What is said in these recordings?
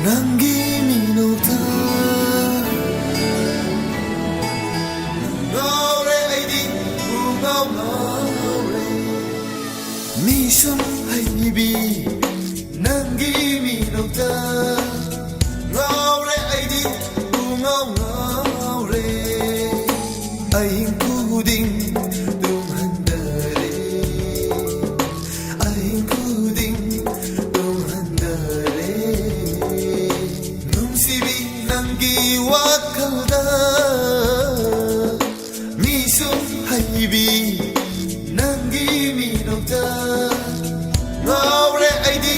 ꯅꯪꯒꯤ ꯃꯤꯅꯣꯛꯇ ꯉꯥꯎꯔꯦ ꯑꯩꯗꯤ ꯄꯨꯡꯉꯥꯎ ꯉꯥꯎꯔꯦ ꯃꯤꯁꯨꯝ ꯍꯩꯕꯤ ꯅꯪꯒꯤ ꯃꯤꯅꯣꯛꯇ ꯉꯥꯎꯔꯦ ꯑꯩꯗꯤ ꯄꯨꯡꯉꯥꯎ ꯉꯥꯎꯔꯦ ꯑꯍꯤꯡ ꯈꯨꯗꯤꯡ ꯇꯨꯝꯍꯟꯗꯔꯦ ꯑꯍꯤꯡ ꯈꯨꯗꯤꯡ ꯇꯨꯝꯍꯟꯗꯔꯦ ꯅꯨꯡꯁꯤꯕꯤ ꯅꯪꯒꯤ ꯋꯥꯈꯜꯗ 미숨 하이비 난기 미녹다 나오래 아이디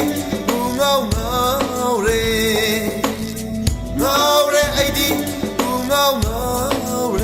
웅아우 나오래 나오래 아이디 웅아우 나오래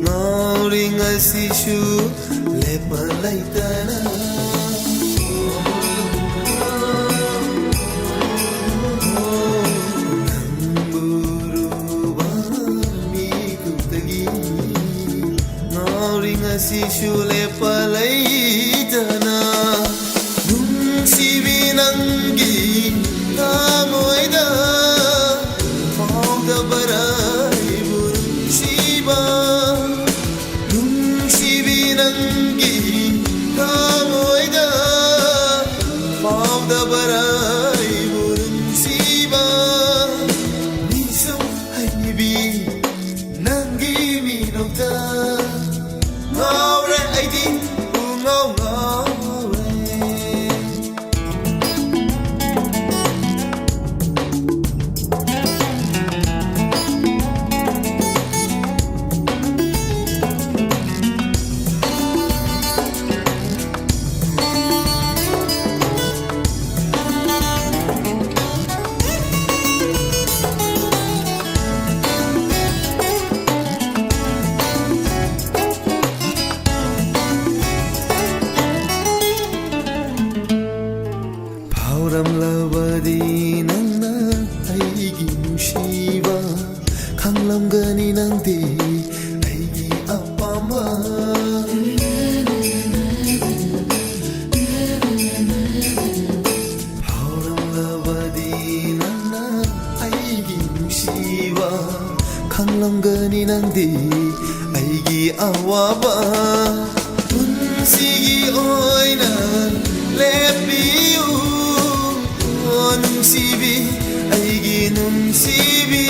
ngauring asishu lepalaitana namburuba mikutagi ngauring asishu lepalaitana nungsibi nangi tamoida maudabara नंगी कामोइदा पावदा बराई बुरुंसीबा मिसम हाइबी नंगी मिनोक्ता ngauरे आइदी ungau ngauरे lamlabadi nanna aigi nushiba khanglamgani nangdi aigi apama lamlabadi nanna aigi nushiba khanglamgani nangdi aigi awaba punsigi oina lepiu nungsibi aigi nungsibi